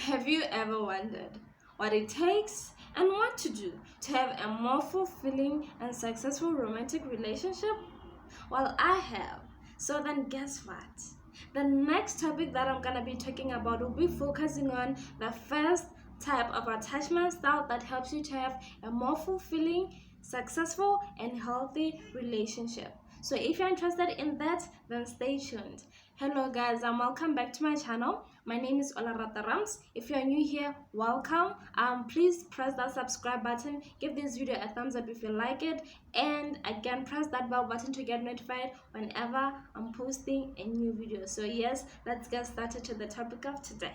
Have you ever wondered what it takes and what to do to have a more fulfilling and successful romantic relationship? Well, I have. So then guess what? The next topic that I'm going to be talking about will be focusing on the first type of attachment style that helps you to have a more fulfilling, successful, and healthy relationship. So if you're interested in that, then stay tuned. Hello guys, and welcome back to my channel. My name is Olarata Rams. If you're new here, welcome. Please press that subscribe button, give this video a thumbs up if you like it, and again press that bell button to get notified whenever I'm posting a new video. So yes, let's get started to the topic of today.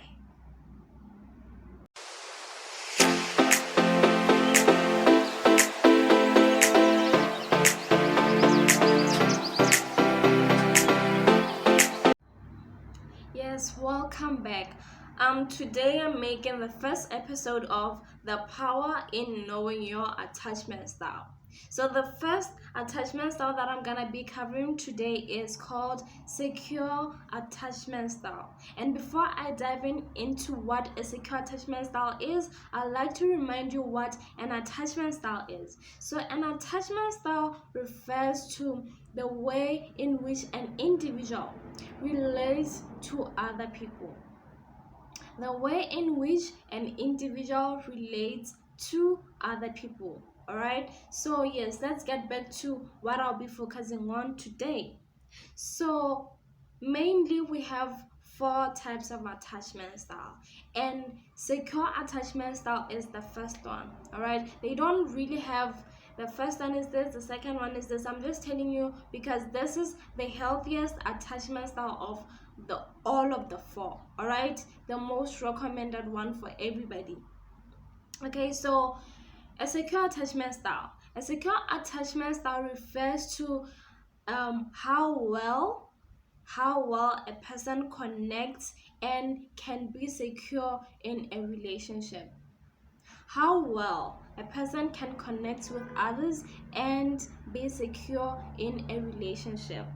Yes, welcome back. Today I'm making the first episode of the power in knowing your attachment style. So the first attachment style that I'm gonna be covering today is called secure attachment style. And before I dive into what a secure attachment style is, I'd like to remind you what an attachment style is. So an attachment style refers to the way in which an individual relates to other people. The way in which an individual relates to other people. Alright, so yes, let's get back to what I'll be focusing on today. So mainly we have 4 types of attachment style, and secure attachment style is the first one. Alright, they don't really have the first one is this, the second one is this. I'm just telling you because this is the healthiest attachment style of all of the 4. Alright, the most recommended one for everybody. Okay, so a secure attachment style. A secure attachment style refers to how well a person connects and can be secure in a relationship. How well a person can connect with others and be secure in a relationship.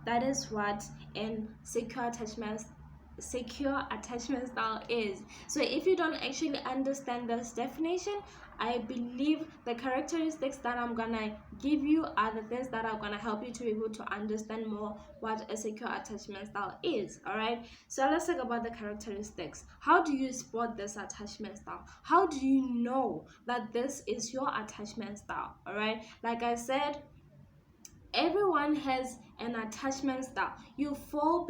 That is what a secure attachment style is. So if you don't actually understand this definition, I believe the characteristics that I'm gonna give you are the things that are gonna help you to be able to understand more what a secure attachment style is. All right, so let's talk about the characteristics. How do you spot this attachment style? How do you know that this is your attachment style? All right, like I said, everyone has an attachment style. You fall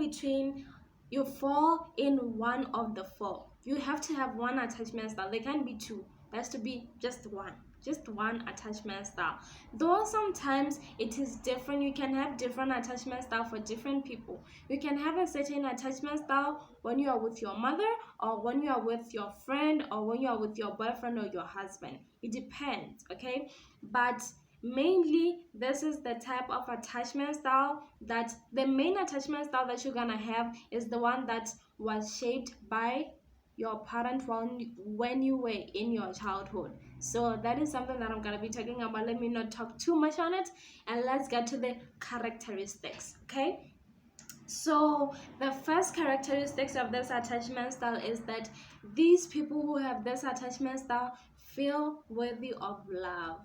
in one of the 4. You have to have one attachment style. There can't be 2. There has to be just one attachment style. Though sometimes it is different. You can have different attachment style for different people. You can have a certain attachment style when you are with your mother, or when you are with your friend, or when you are with your boyfriend or your husband. It depends, okay? But mainly this is the type of attachment style that the main attachment style that you're gonna have is the one that was shaped by your parent when you were in your childhood. So that is something that I'm gonna be talking about. Let me not talk too much on it, and let's get to the characteristics. Okay, so the first characteristics of this attachment style is that these people who have this attachment style feel worthy of love.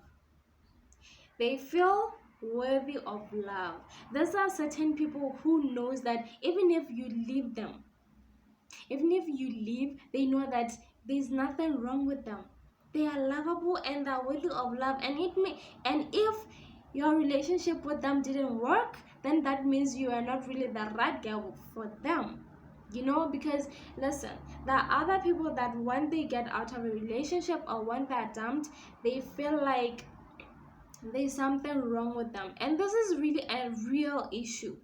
They feel worthy of love. These are certain people who knows that even if you leave them, they know that there's nothing wrong with them. They are lovable and they're worthy of love. And if your relationship with them didn't work, then that means you are not really the right girl for them. You know, because listen, there are other people that when they get out of a relationship or when they're dumped, they feel like there's something wrong with them, and this is really a real issue.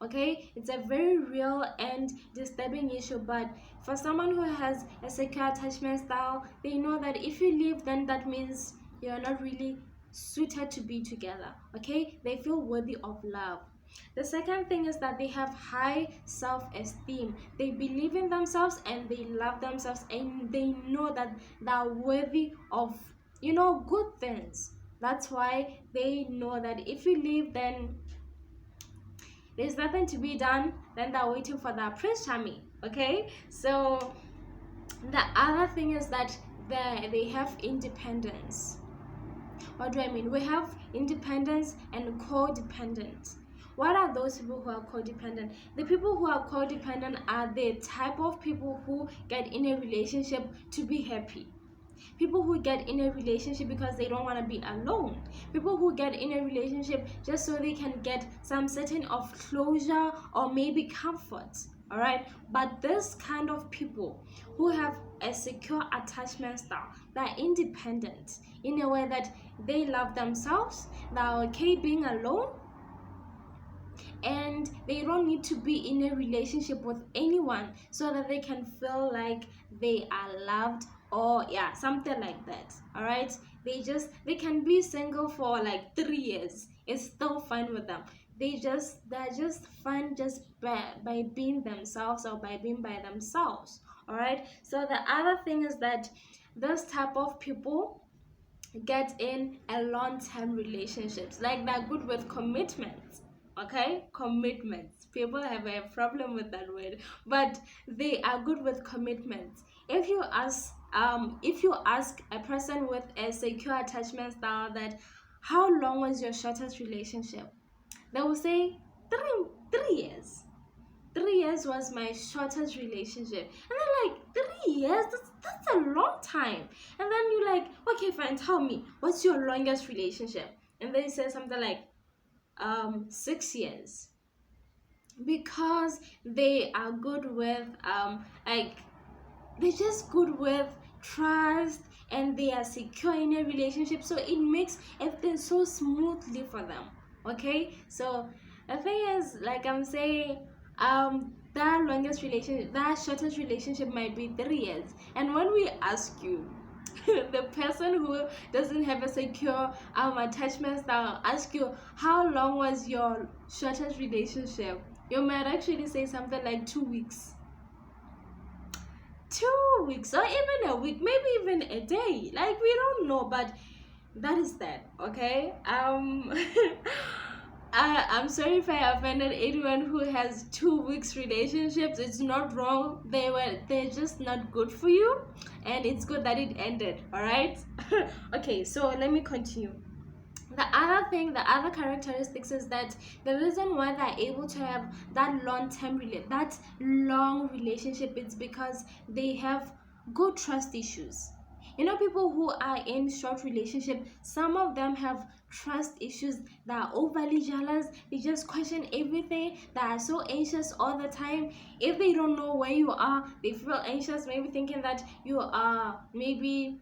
Okay, it's a very real and disturbing issue, but for someone who has a secure attachment style, they know that if you leave, then that means you're not really suited to be together. Okay, they feel worthy of love. The second thing is that they have high self-esteem. They believe in themselves and they love themselves, and they know that they're worthy of, good things. That's why they know that if you leave, then there's nothing to be done. Then they're waiting for that Prince Charming. Okay, so The other thing is that they have independence. What do I mean? We have independence and codependent. What are those people who are codependent? The people who are codependent are the type of people who get in a relationship to be happy. People who get in a relationship because they don't want to be alone. People who get in a relationship just so they can get some certain of closure or maybe comfort. All right, but this kind of people who have a secure attachment style, they're independent in a way that they love themselves, they're okay being alone, and they don't need to be in a relationship with anyone so that they can feel like they are loved, or yeah, something like that. All right, they can be single for like 3 years, it's still fine with them. They're just fine just by being themselves or by being by themselves. All right, so the other thing is that this type of people get in a long-term relationships, like they're good with commitment. Okay, commitments, people have a problem with that word, but they are good with commitments. If you ask a person with a secure attachment style that how long was your shortest relationship, they will say 3 years. 3 years was my shortest relationship. And then like 3 years, that's a long time. And then you're like, okay, fine, tell me, what's your longest relationship? And they say something like 6 years. Because they are good with like they're just good with trust, and they are secure in a relationship, so it makes everything so smoothly for them. Okay, so the thing is, like I'm saying, that shortest relationship might be 3 years. And when we ask you, the person who doesn't have a secure attachment style ask you how long was your shortest relationship, you might actually say something like 2 weeks. 2 weeks or even a week, maybe even a day, like we don't know, but that is that. Okay, I'm sorry if I offended anyone who has 2 weeks relationships. It's not wrong, they're just not good for you, and it's good that it ended. All right. Okay, so let me continue. The other characteristics is that the reason why they're able to have that long relationship is because they have good trust issues. You know, people who are in short relationship, some of them have trust issues. They are overly jealous, they just question everything, they are so anxious all the time. If they don't know where you are, they feel anxious, maybe thinking that you are maybe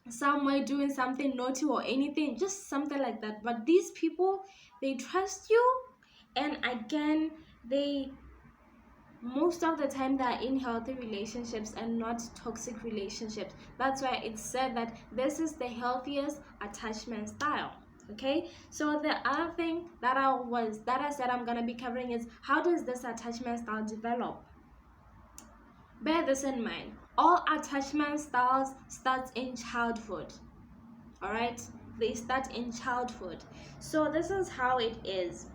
somewhere doing something naughty or anything, just something like that. But these people, they trust you, and again, they most of the time they're in healthy relationships and not toxic relationships. That's why it's said that this is the healthiest attachment style. Okay, so the other thing that I said I'm gonna be covering is how does this attachment style develop. Bear this in mind, all attachment styles start in childhood. All right, they start in childhood. So this is how it is.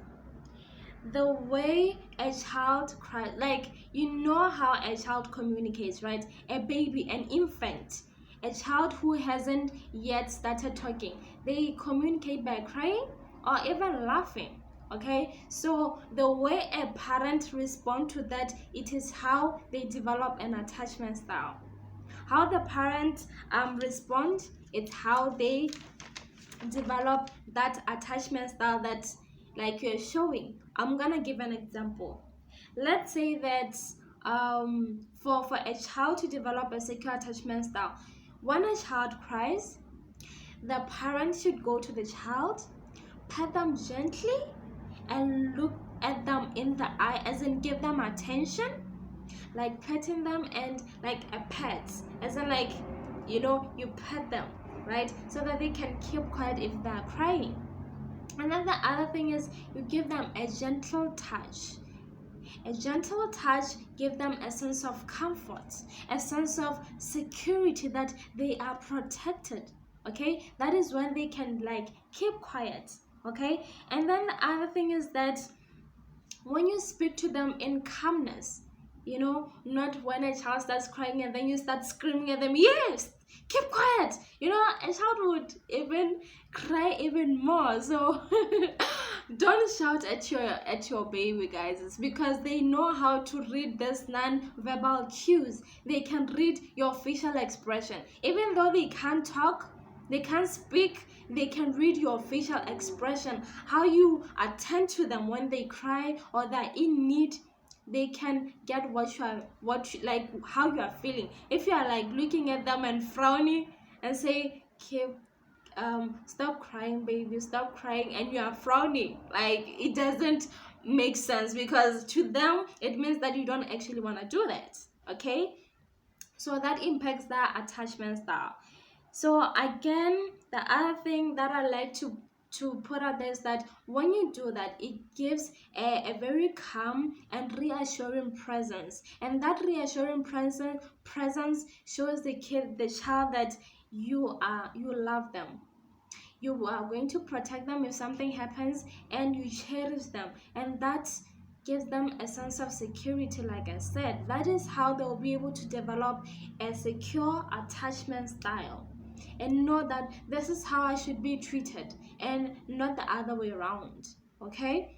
The way a child cries, like, you know how a child communicates, right? A baby, an infant, a child who hasn't yet started talking, they communicate by crying or even laughing. Okay, so the way a parent responds to that, it is how they develop an attachment style. How the parents respond, it's how they develop that attachment style that like you're showing. I'm gonna give an example. Let's say that for a child to develop a secure attachment style, when a child cries, the parent should go to the child, pat them gently, and look at them in the eye, as in give them attention, like petting them, and like a pet, as in like, you know, you pet them, right, so that they can keep quiet if they're crying. And then the other thing is you give them a gentle touch. A gentle touch gives them a sense of comfort, a sense of security, that they are protected. Okay, that is when they can like keep quiet. Okay, and then the other thing is that when you speak to them in calmness, not when a child starts crying and then you start screaming at them, yes, keep quiet. A child would even cry even more. So don't shout at your baby, guys. It's because they know how to read this non-verbal cues. They can read your facial expression. Even though they can't talk, they can't speak, they can read your facial expression, how you attend to them when they cry or they're in need. They can get how you are feeling. If you are like looking at them and frowning and say, okay, stop crying, baby, stop crying, and you are frowning, like, it doesn't make sense, because to them it means that you don't actually want to do that. Okay, so that impacts their attachment style. So again, the other thing that I like to put out there is that when you do that, it gives a very calm and reassuring presence, and that reassuring presence shows the child that you love them, you are going to protect them if something happens, and you cherish them, and that gives them a sense of security. Like I said, that is how they'll be able to develop a secure attachment style and know that this is how I should be treated and not the other way around. Okay,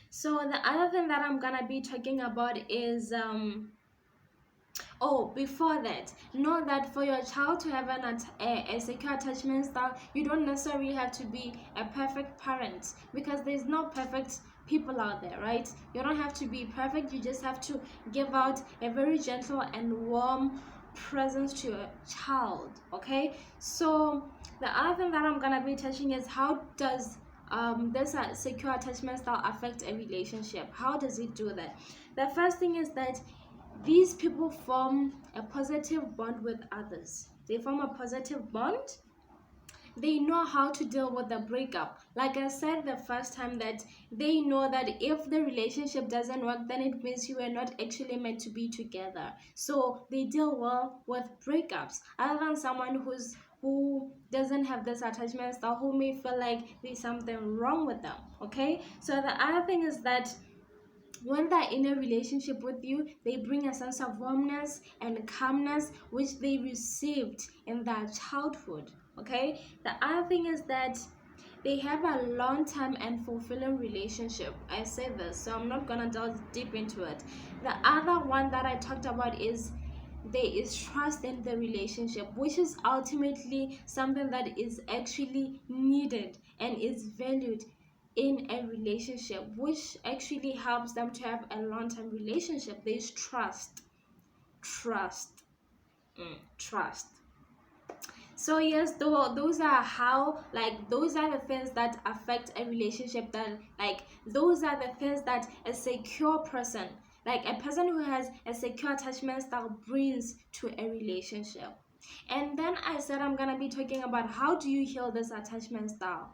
so the other thing that I'm gonna be talking about is before that, know that for your child to have a secure attachment style, you don't necessarily have to be a perfect parent, because there's no perfect people out there, right? You don't have to be perfect. You just have to give out a very gentle and warm presence to your child. Okay, so the other thing that I'm gonna be touching is how does this secure attachment style affect a relationship? How does it do that? The first thing is that these people form a positive bond with others. They form a positive bond. They know how to deal with the breakup. Like I said the first time, that they know that if the relationship doesn't work, then it means you were not actually meant to be together. So they deal well with breakups, other than someone who doesn't have this attachment style, who may feel like there's something wrong with them. Okay, so the other thing is that when they're in a relationship with you, they bring a sense of warmness and calmness, which they received in their childhood. Okay, the other thing is that they have a long-term and fulfilling relationship. I say this, so I'm not gonna delve deep into it. The other one that I talked about is there is trust in the relationship, which is ultimately something that is actually needed and is valued in a relationship, which actually helps them to have a long-term relationship. There's trust. So yes, those are how, like, those are the things that affect a relationship, that, like, those are the things that a secure person, like a person who has a secure attachment style, brings to a relationship. And then I said I'm gonna be talking about how do you heal this attachment style.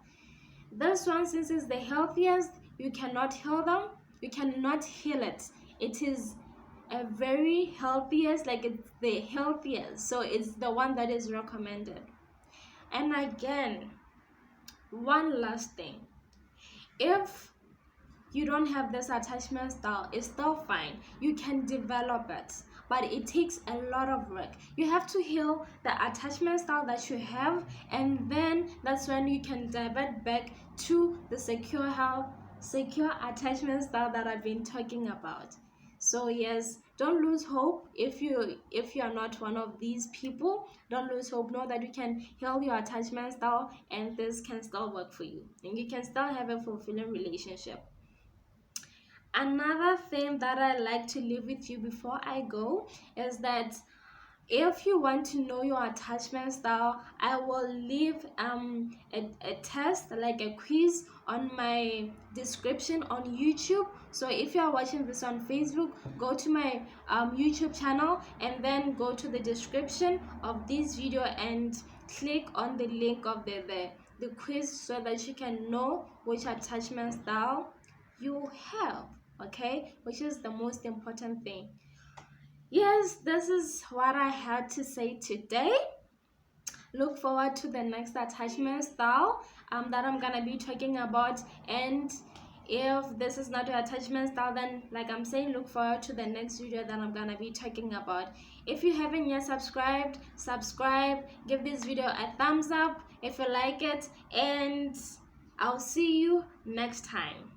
This one, since it's the healthiest, you cannot heal them. You cannot heal it. It is a very healthiest, like it's the healthiest. So it's the one that is recommended. And again, one last thing. If you don't have this attachment style, it's still fine. You can develop it, but it takes a lot of work. You have to heal the attachment style that you have, and then that's when you can divert back to the secure attachment style that I've been talking about. So yes, don't lose hope. If you are not one of these people, don't lose hope. Know that you can heal your attachment style, and this can still work for you, and you can still have a fulfilling relationship. Another thing that I like to leave with you before I go is that if you want to know your attachment style, I will leave a test, like a quiz, on my description on YouTube. So if you are watching this on Facebook, go to my YouTube channel and then go to the description of this video and click on the link of the quiz, so that you can know which attachment style you have. Okay, which is the most important thing. Yes, this is what I had to say today. Look forward to the next attachment style that I'm gonna be talking about. And If this is not your attachment style, then like I'm saying, look forward to the next video that I'm gonna be talking about. If you haven't yet subscribed, subscribe, give this video a thumbs up if you like it, and I'll see you next time.